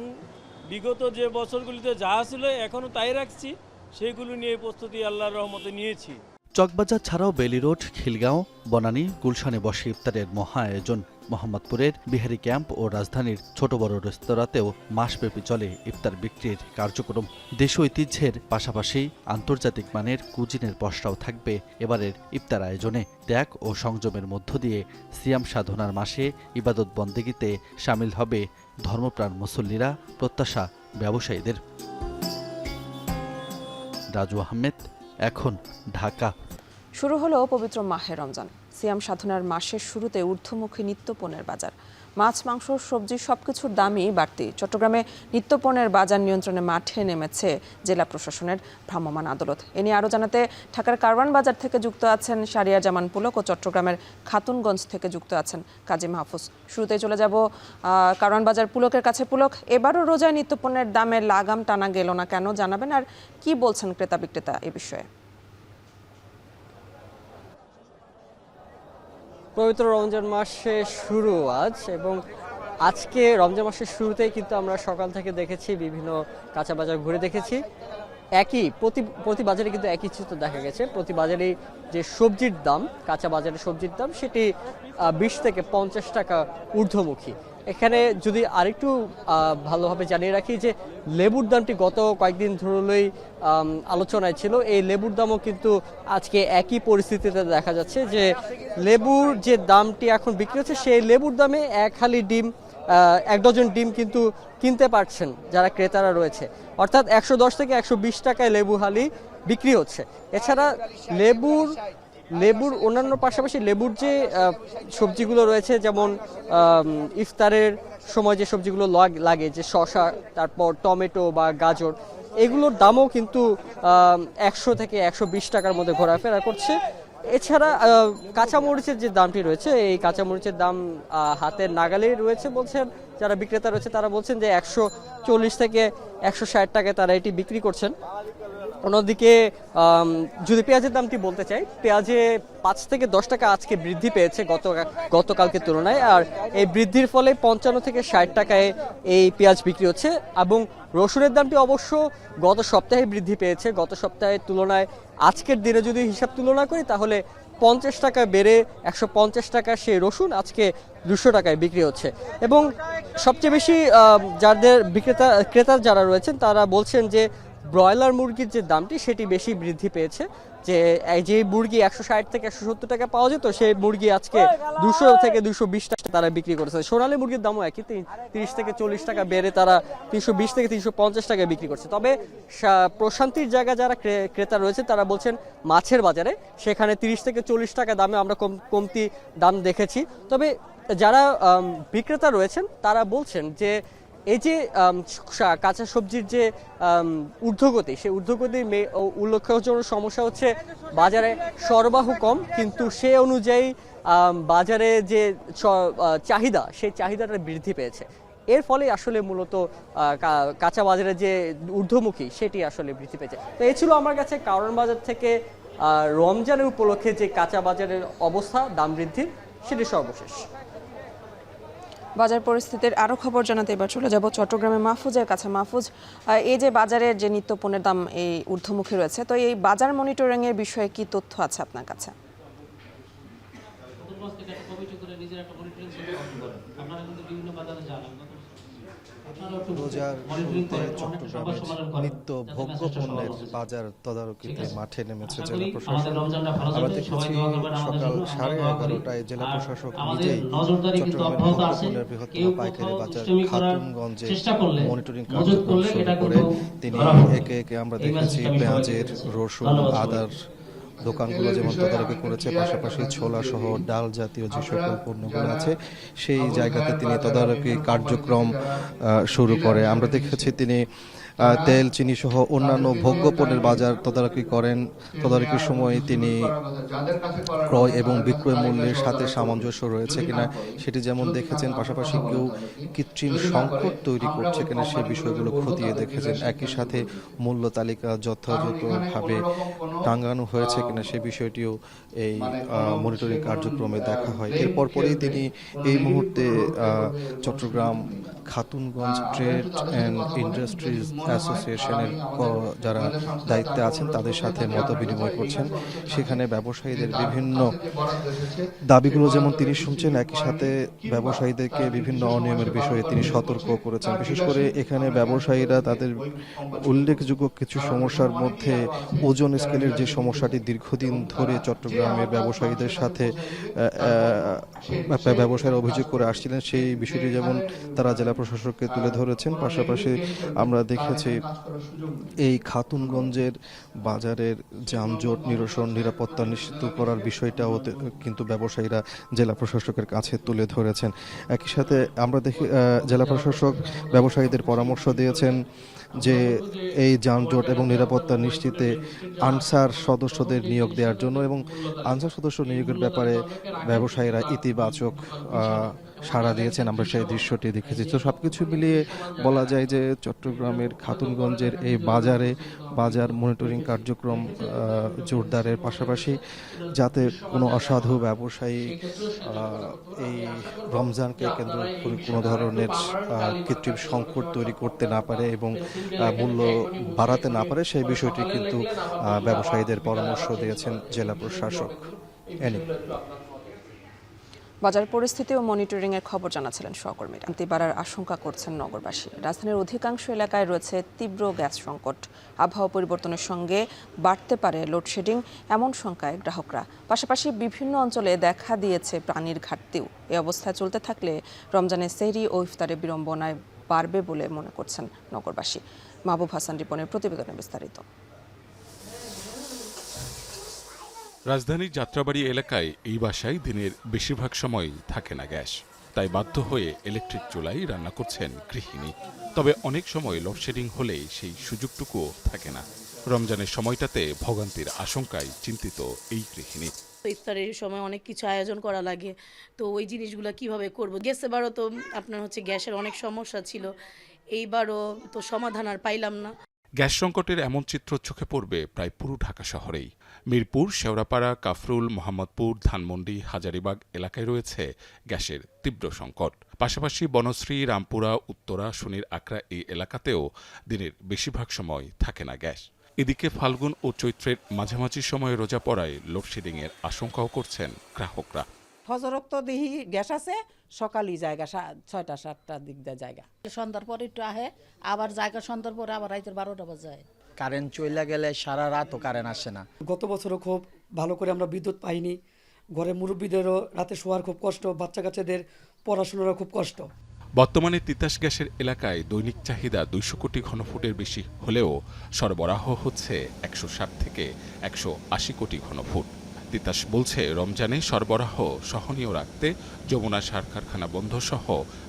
বিগত যে বছরগুলিতে যা ছিল এখনও তাই রাখছি, সেইগুলো নিয়ে প্রস্তুতি আল্লাহর রহমতে নিয়েছি। চকবাজার ছাড়াও বেলি রোড, খিলগাঁও, বনানী, গুলশানে বসে ইফতারের মহা আয়োজন। মোহাম্মদপুরের বিহারি ক্যাম্প ও রাজধানীর ছোট বড় রেস্তোরাঁতেও মাসব্যাপী চলে ইফতার বিক্রির কার্যক্রম। দেশীয় ঐতিহ্যের পাশাপাশি আন্তর্জাতিক মানের কুজিনের পসরাও থাকবে এবারের ইফতার আয়োজনে। ত্যাগ ও সংযমের মধ্য দিয়ে সিয়াম সাধনার মাসে ইবাদত বন্দেগিতে সামিল হবে ধর্মপ্রাণ মুসল্লিরা, প্রত্যাশা ব্যবসায়ীদের। রাজু আহমেদ, এখন ঢাকা। শুরু হলো পবিত্র মাহে রমজান। সিয়াম সাধনার মাসের শুরুতে ঊর্ধ্বমুখী নিত্যপণ্যের বাজার। মাছ, মাংস, সবজি সবকিছুর দামই বাড়তি। চট্টগ্রামে নিত্যপণ্যের বাজার নিয়ন্ত্রণে মাঠে নেমেছে জেলা প্রশাসনের ভ্রাম্যমাণ আদালত। এ নিয়ে আরও জানাতে ঢাকার কারওয়ান বাজার থেকে যুক্ত আছেন শারিয়া জামান পুলক ও চট্টগ্রামের খাতুনগঞ্জ থেকে যুক্ত আছেন কাজী মাহফুজ। শুরুতেই চলে যাব কারওয়ান বাজার পুলকের কাছে। পুলক, এবারও রোজায় নিত্যপণ্যের দামে লাগাম টানা গেল না কেন জানাবেন, আর কি বলছেন ক্রেতা বিক্রেতা এ বিষয়ে? পবিত্র রমজান মাসের শুরু আজ, এবং আজকে রমজান মাসের শুরুতেই কিন্তু আমরা সকাল থেকে দেখেছি বিভিন্ন কাঁচা বাজার ঘুরে দেখেছি। একই প্রতি বাজারে কিন্তু একই চিত্র দেখা গেছে। প্রতি বাজারে যে সবজির দাম, কাঁচা বাজারে সবজির দাম, সেটি 20 থেকে 50 টাকা ঊর্ধ্বমুখী। এখানে যদি আরেকটু ভালোভাবে জানিয়ে রাখি যে লেবুর দামটি গত কয়েকদিন ধরেই আলোচনায় ছিল। এই লেবুর দামও কিন্তু আজকে একই পরিস্থিতিতে দেখা যাচ্ছে যে লেবুর যে দামটি এখন বিক্রি হচ্ছে, সেই লেবুর দামে এক হালি ডিম, 1 ডজন ডিম কিন্তু কিনতে পারছেন যারা ক্রেতারা রয়েছে। অর্থাৎ 110 থেকে 120 টাকায় লেবু হালি বিক্রি হচ্ছে। এছাড়া লেবুর অন্যান্য পাশাপাশি লেবুর যে সবজিগুলো রয়েছে, যেমন ইফতারের সময় যে সবজিগুলো লাগে, যে শসা, তারপর টমেটো বা গাজর, এগুলোর দামও কিন্তু 100 থেকে 120 টাকার মধ্যে ঘোরাফেরা করছে। এছাড়া কাঁচামরিচের যে দামটি রয়েছে, এই কাঁচামরিচের দাম হাতের নাগালেই রয়েছে বলছেন যারা বিক্রেতা রয়েছে। তারা বলছেন যে 140 থেকে 160 টাকায় তারা এটি বিক্রি করছেন। অন্যদিকে যদি পেঁয়াজের দামটি বলতে চাই, পেঁয়াজে 5 থেকে 10 টাকা আজকে বৃদ্ধি পেয়েছে গতকালকে তুলনায়। আর এই বৃদ্ধির ফলে 55 থেকে 60 টাকায় এই পেঁয়াজ বিক্রি হচ্ছে। এবং রসুনের দামটি অবশ্য গত সপ্তাহে বৃদ্ধি পেয়েছে। গত সপ্তাহের তুলনায় আজকের দিনে যদি হিসাব তুলনা করি তাহলে 50 টাকা বেড়ে 150 টাকা সেই রসুন আজকে 200 টাকায় বিক্রি হচ্ছে। এবং সবচেয়ে বেশি যাদের ক্রেতা যারা রয়েছেন তারা বলছেন যে ব্রয়লার মুরগির যে দামটি সেটি বেশি বৃদ্ধি পেয়েছে। যে মুরগি 160 থেকে 170 টাকা পাওয়া যেত, সেই মুরগি আজকে 200 থেকে 220 টাকা তারা বিক্রি করেছে। সোনালী মুরগির দামও একই, 30 থেকে 40 টাকা বেড়ে তারা 320 থেকে 350 টাকায় বিক্রি করছে। তবে প্রশান্তির জায়গা যারা ক্রেতা রয়েছে তারা বলছেন মাছের বাজারে সেখানে 30 থেকে 40 টাকা দামে আমরা কমতি দাম দেখেছি। তবে যারা বিক্রেতা রয়েছেন তারা বলছেন যে এই যে কাঁচা সবজির যে ঊর্ধ্বগতি, সেই ঊর্ধ্বগতির উল্লেখযোগ্য সমস্যা হচ্ছে বাজারে সরবরাহ কম, কিন্তু সে অনুযায়ী বাজারে যে চাহিদা, সেই চাহিদাটা বৃদ্ধি পেয়েছে। এর ফলে আসলে মূলত কাঁচা বাজারে যে ঊর্ধ্বমুখী সেটি আসলে বৃদ্ধি পেয়েছে। তো এই ছিল আমার কাছে কারণ বাজার থেকে রমজানের উপলক্ষে যে কাঁচা বাজারের অবস্থা, দাম বৃদ্ধির, সেটি সর্বশেষ। বাজার পরিস্থিতির আরো খবর জানাতে এবার চলে যাব চট্টগ্রামে মাহফুজের কাছে। মাহফুজ, এই যে বাজারের যে নিত্য পণ্যের দাম এই ঊর্ধ্বমুখী রয়েছে, তো এই বাজার মনিটরিং এর বিষয়ে কি তথ্য আছে আপনার কাছে? রোজার শুরুতে চট্টগ্রামের নিত্য ভোগ্য পণ্যের বাজার তদারকিতে মাঠে নেমেছে জেলা প্রশাসন। আমরা দেখেছি সকাল 11:30টায় জেলা প্রশাসক নিজেই চট্টগ্রামের ভোগ্য পণ্যের বৃহত্তম পাইকারি বাজার খাতুনগঞ্জে মনিটরিং কার্যক্রম শুরু করে তিনি একে একে আমরা দেখেছি পেঁয়াজের, রসুন, আদার দোকানগুলো যেমন তদারকি করেছে, পাশাপাশি ছোলা সহ ডাল জাতীয় যে সকল পণ্যগুলো আছে সেই জায়গাতে তিনি তদারকি কার্যক্রম শুরু করে। আমরা দেখেছি তিনি তেল, চিনি সহ অন্যান্য ভোগ্য পণ্যের বাজার তদারকি করেন। তদারকির সময় তিনি ক্রয় এবং বিক্রয় মূল্যের সাথে সামঞ্জস্য রয়েছে কিনা সেটি যেমন দেখেছেন, পাশাপাশি কেউ কৃত্রিম সংকট তৈরি করছে কিনা সেই বিষয়গুলো খতিয়ে দেখেছেন। একই সাথে মূল্য তালিকা যথাযথভাবে টাঙ্গানো হয়েছে কিনা সেই বিষয়টিও এই মনিটরিং কার্যক্রমে দেখা হয়। এরপর পরেই তিনি এই মুহূর্তে Chittagong Khatunganj trade and industries অ্যাসোসিয়েশনের যারা দায়িত্বে আছেন তাদের সাথে মত বিনিময় করছেন। সেখানে ব্যবসায়ীদের বিভিন্ন দাবিগুলো যেমন তিনি শুনছেন, একই সাথে ব্যবসায়ীদেরকে বিভিন্ন অনিয়মের বিষয়ে তিনি সতর্ক করেছেন। বিশেষ করে এখানে ব্যবসায়ীরা তাদের উল্লেখযোগ্য কিছু সমস্যার মধ্যে ওজন স্কেলের যে সমস্যাটি দীর্ঘদিন ধরে চট্টগ্রামের ব্যবসায়ীদের সাথে ব্যবসায়ীরা অভিযোগ করে আসছিলেন, সেই বিষয়টি যেমন তারা জেলা প্রশাসককে তুলে ধরেছেন। পাশাপাশি আমরা দেখেছি এই খাতুনগঞ্জের বাজারের যানজট নিরসন, নিরাপত্তা নিশ্চিত করার বিষয়টাও কিন্তু ব্যবসায়ীরা জেলা প্রশাসকের কাছে তুলে ধরেছেন। একই সাথে আমরা দেখি জেলা প্রশাসক ব্যবসায়ীদের পরামর্শ দিয়েছেন যে এই যানজট এবং নিরাপত্তা নিশ্চিতে আনসার সদস্যদের নিয়োগ দেওয়ার জন্য, এবং আনসার সদস্য নিয়োগের ব্যাপারে ব্যবসায়ীরা ইতিবাচক সাড়া দিয়েছেন। আমরা সেই দৃশ্যটি দেখেছি। তো সবকিছু মিলিয়ে বলা যায় যে চট্টগ্রামের খাতুনগঞ্জের এই বাজার মনিটরিং কার্যক্রম জোরদারের পাশাপাশি যাতে কোনো অসাধু ব্যবসায়ী এই রমজানকে কেন্দ্র করে কোনো ধরনের কৃত্রিম সংকট তৈরি করতে না পারে এবং মূল্য বাড়াতে না পারে, সেই বিষয়টি কিন্তু ব্যবসায়ীদের পরামর্শ দিয়েছেন জেলা প্রশাসক। বাজার পরিস্থিতি ও মনিটরিং এর খবর জানাচ্ছিলেন সহকর্মীরা। শান্তি বাড়ার আশঙ্কা করছেন নগরবাসী। রাজধানীর অধিকাংশ এলাকায় রয়েছে তীব্র গ্যাস সংকট। আবহাওয়া পরিবর্তনের সঙ্গে বাড়তে পারে লোডশেডিং, এমন শঙ্কায় গ্রাহকরা। পাশাপাশি বিভিন্ন অঞ্চলে দেখা দিয়েছে পানির ঘাটতিও। এই অবস্থায় চলতে থাকলে রমজানের সেহরি ও ইফতারে বিড়ম্বনায় বাড়বে বলে মনে করছেন নগরবাসী। মাহবুব হাসান রিপনের প্রতিবেদনে বিস্তারিত। রাজধানীর যাত্রাবাড়ি এলাকায় এই বাসায় দিনের বেশিরভাগ সময় থাকে না গ্যাস, তাই বাধ্য হয়ে ইলেকট্রিক চুলায় রান্না করছেন গৃহিণী। তবে অনেক সময় লোডশেডিং হলে সেই সুযোগটুকুও থাকে না। রমজানের সময়টাতে ভোগান্তির আশঙ্কায় চিন্তিত এই গৃহিণী। ইফতারের সময় অনেক কিছু আয়োজন করা লাগে, তো ওই জিনিসগুলো কিভাবে করব। গেছেবারও তো আপনার হচ্ছে গ্যাসের অনেক সমস্যা ছিল, এইবারও তো সমাধান আর পাইলাম না। গ্যাস সংকটের এমন চিত্র চোখে পড়বে প্রায় পুরো ঢাকা শহরেই। মিরপুর, শেওড়াপাড়া, কাফরুল, মোহাম্মদপুর, ধানমন্ডি, হাজারীবাগ এলাকায় রয়েছে গ্যাসের তীব্র সংকট। পাশাপাশি বনশ্রী, রামপুরা, উত্তরা, শনির আকড়া এই এলাকাতেও দিনের বেশিরভাগ সময় থাকে না গ্যাস। এদিকে ফাল্গুন ও চৈত্রের মাঝামাঝি সময়ে রোজা পড়ায় লোডশেডিংয়ের আশঙ্কাও করছেন গ্রাহকরা। ফজরক তো দেখি গ্যাস আছে, সকালই জায়গা 6টা 7টার দিক দিয়ে জায়গা, সন্ধ্যার পরে একটু আহে, আবার জায়গা সন্ধ্যার পরে আবার রাতের 12টা বাজে। কারেন্ট চলে গেলে সারা রাতও কারেন্ট আসে না। গত বছরও খুব ভালো করে আমরা বিদ্যুৎ পাইনি, ঘরে মুরব্বীদেরও রাতে শোয়ার খুব কষ্ট, বাচ্চা কাচ্চাদের পড়াশোনারও খুব কষ্ট। বর্তমানে তিতাস গ্যাসের এলাকায় দৈনিক চাহিদা 200 কোটি ঘনফুটের বেশি হলেও সরবরাহ হচ্ছে 160 থেকে 180 কোটি ঘনফুট। তিতাস বলছে রমজানে সরবরাহ সহনীয় রাখতে যমুনা সার কারখানা বন্ধ সহ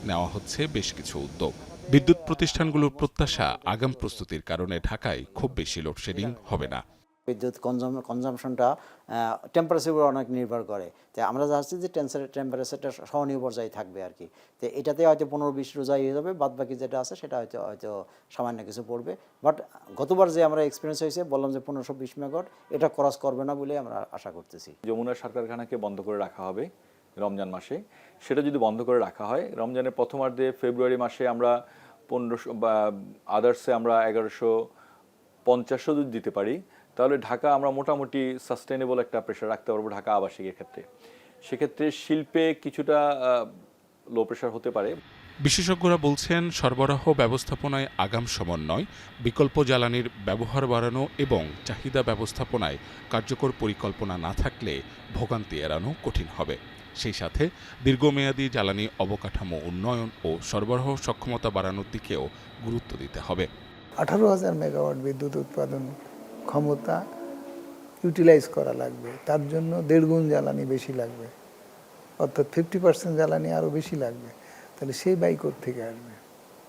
নেওয়া হচ্ছে বেশ কিছু উদ্যোগ। বিদ্যুৎ প্রতিষ্ঠানগুলোর প্রত্যাশা আগাম প্রস্তুতির কারণে ঢাকায় খুব বেশি লোডশেডিং হবে না। বিদ্যুৎ কনজামশনটা টেম্পারেচারের উপর অনেক নির্ভর করে, তাই আমরা চাচ্ছি যে টেম্পারেচারটা সহনীয় পর্যায়ে থাকবে আর কি। তো এটাতে হয়তো 15-20 রোজাই হয়ে যাবে, বাদ বাকি যেটা আছে সেটা হয়তো সামান্য কিছু পড়বে। বাট গতবার যে আমরা এক্সপিরিয়েন্স হয়েছে বললাম যে 1520 মেগাওয়াট, এটা ক্রস করবে না বলে আমরা আশা করতেছি। যমুনা সার কারখানাকে বন্ধ করে রাখা হবে রমজান মাসে। সেটা যদি বন্ধ করে রাখা হয়, রমজানের প্রথমার্ধে ফেব্রুয়ারি মাসে আমরা 1500 বা আদার্সে আমরা 1150 যদি দিতে পারি, তাহলে ঢাকা আমরা মোটামুটি সাস্টেনেবল একটা প্রেশার রাখতে পারবো ঢাকা আবাসিকের ক্ষেত্রে। সেক্ষেত্রে শিল্পে কিছুটা লো প্রেশার হতে পারে। বিশেষজ্ঞরা বলছেন সরবরাহ ব্যবস্থাপনায় আগাম সমন্বয়, বিকল্প জ্বালানির ব্যবহার বাড়ানো এবং চাহিদা ব্যবস্থাপনায় কার্যকর পরিকল্পনা না থাকলে ভোগান্তি এড়ানো কঠিন হবে। সেই সাথে দীর্ঘমেয়াদী জ্বালানি অবকাঠামো উন্নয়ন ও সরবরাহ সক্ষমতা বাড়ানোর দিকেও গুরুত্ব দিতে হবে। 18,000 মেগাওয়াট বিদ্যুৎ উৎপাদন ক্ষমতা ইউটিলাইজ করা লাগবে, তার জন্য 1.5 গুণ জ্বালানি বেশি লাগবে, অর্থাৎ 50% জ্বালানি আরও বেশি লাগবে। তাহলে সেই ব্যয় থেকে আসবে,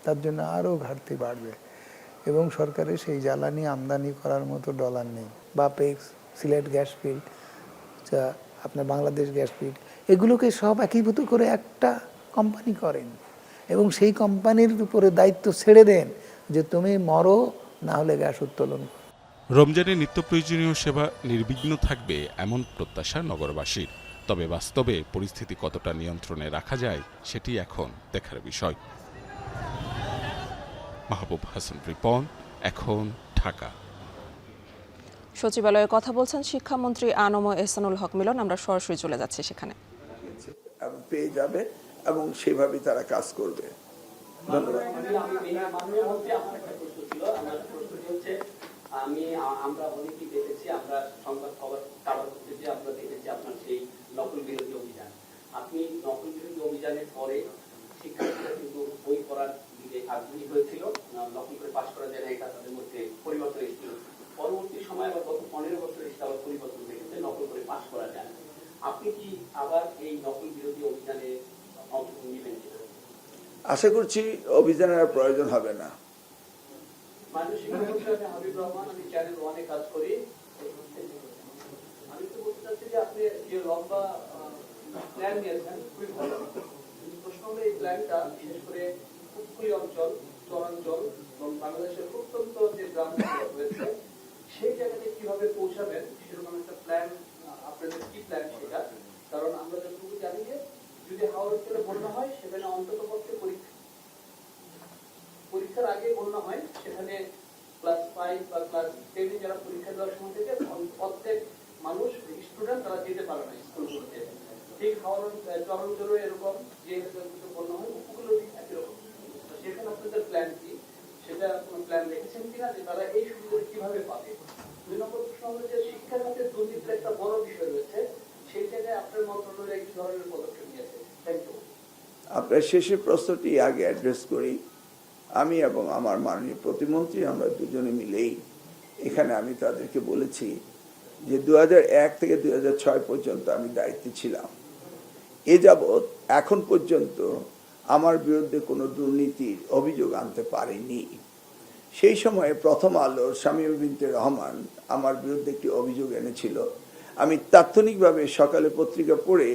তার জন্য আরও ঘাটতি বাড়বে এবং সরকারের সেই জ্বালানি আমদানি করার মতো ডলার নেই। বাপেক্স, সিলেট গ্যাস ফিল্ড, আপনার বাংলাদেশ গ্যাস ফিল্ড, এগুলোকে সব একীভূত করে একটা কোম্পানি করেন এবং সেই কোম্পানির উপরে দায়িত্ব ছেড়ে দেন যে তুমি মরো, না হলে গ্যাস উত্তোলন। রমজানে নিত্য প্রয়োজনীয় সেবা নির্বিঘ্ন থাকবে এমন প্রত্যাশা নগরবাসীর। তবে বাস্তবে পরিস্থিতি কতটা নিয়ন্ত্রণে রাখা যায় সেটি এখন দেখার বিষয়। মাহবুব হাসান রিপন, এখন ঢাকা। সচিবালয়ে কথা বলছেন শিক্ষামন্ত্রী আনম এহসানুল হক মিলন। আমরা সরাসরি চলে যাচ্ছি সেখানে। পেয়ে যাবে এবং সেভাবে তারা কাজ করবে। ধন্যবাদ। আমরা অনেকেই দেখেছি, আমরা সংবাদ খবর কাভার করতে যে আমরা দেখেছি আপনার সেই নকল বিরোধী অভিযান। আপনি নকল বিরোধী অভিযানের পরে শিক্ষার্থীরা কিন্তু বই পড়ার দিকে আগ্রহী হয়েছিল, নকল করে পাশ করা যায় না, এটা তাদের মধ্যে পরিবর্তন এসেছিল। পরবর্তী সময় আবার গত 15 বছর এসে আবার পরিবর্তন দেখেছে, নকল করে পাশ করা যায় না। আপনি কি আবার এই নকল বিরোধী অভিযানে অংশগ্রহণ নেবেন কিনা? আশা করছি অভিযানের প্রয়োজন হবে না। হাবিব রহমান, আমি চ্যানেল 1-এ কাজ করি। আমি তো বলতে চাচ্ছি যে আপনি যে লম্বা প্ল্যান নিয়েছেন খুবই ভালো। প্রশ্ন হলো এই প্ল্যানটা বিশেষ করে উপকূলীয় অঞ্চল, চরাঞ্চল এবং বাংলাদেশের প্রত্যন্ত যে গ্রামগুলো রয়েছে সেই জায়গাতে কিভাবে পৌঁছাবেন সেরকম একটা প্ল্যান আপনাদের কি প্ল্যান সেটা। কারণ আমরা যতটুকু জানি যে যদি হাওড় অঞ্চলে বন্যা হয় সেখানে অন্তত পক্ষে পরীক্ষার আগে বন্যা হয়, সেখানে ক্লাস 5 বা ক্লাস 10 যারা পরীক্ষা দেওয়ার সময় থেকে প্রত্যেক মানুষ স্টুডেন্ট তারা যেতে পারে না স্কুলগুলোতে। ঠিক হাওড় চরাঞ্চলে এরকম যে বন্যা হয়, উপকূলেও একই রকম। সেখানে আপনাদের প্ল্যান কি, সেটা কোনো প্ল্যান রেখেছেন কিনা যে তারা এই সুবিধা কিভাবে পাবে? 2 নম্বর প্রশ্ন হলো যে শিক্ষা খাতে দুর্নীতির একটা বড় বিষয় রয়েছে, সেই জায়গায় আপনার মন্ত্রণালয় কি ধরনের পদক্ষেপ নিয়েছে? Thank you. আপনার শেষের প্রশ্নটি আগে অ্যাড্রেস করি। আমি এবং আমার মাননীয় প্রতিমন্ত্রী আমরা দুজনে মিলেই এখানে আমি তাদেরকে বলেছি যে 2001 থেকে 2006 পর্যন্ত আমি দায়িত্বে ছিলাম। এ যাবৎ এখন পর্যন্ত আমার বিরুদ্ধে কোনো দুর্নীতির অভিযোগ আনতে পারেনি। সেই সময়ে প্রথম আলোর শামীম বিনতে রহমান আমার বিরুদ্ধে একটি অভিযোগ এনেছিল। আমি তাৎক্ষণিকভাবে সকালে পত্রিকা পড়ে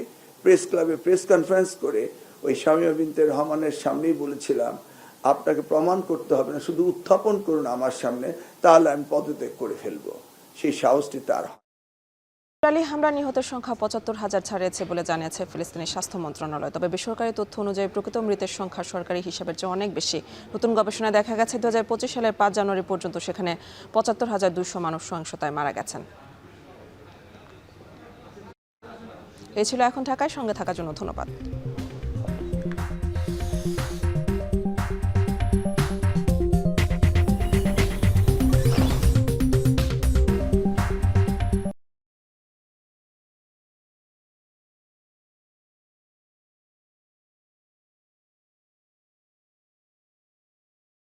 প্রেস ক্লাবে প্রেস কনফারেন্স করে ওই শামীমা বিনতে রহমানের সামনেই বলেছিলাম, আপনাকে প্রমাণ করতে হবে না, শুধু উত্থাপন করুন আমার সামনে, তাহলে আমি পদত্যাগ করে ফেলবো। সেই সাহসটি তার। ইসরায়েলি হামলা নিহতের সংখ্যা ৭৫,০০০ ছাড়িয়েছে বলে জানিয়েছে ফিলিস্তিনি স্বাস্থ্য মন্ত্রণালয়। তবে বেসরকারি তথ্য অনুযায়ী প্রকৃত মৃতের সংখ্যা সরকারি হিসাবের চেয়ে অনেক বেশি। নতুন গবেষণায় দেখা গেছে ২০২৫ সালের ৫ জানুয়ারি পর্যন্ত সেখানে ৭৫,২০০ মানুষ সহিংসতায় মারা গেছেন। এই ছিল এখন ঢাকায়, সঙ্গে থাকার জন্য ধন্যবাদ।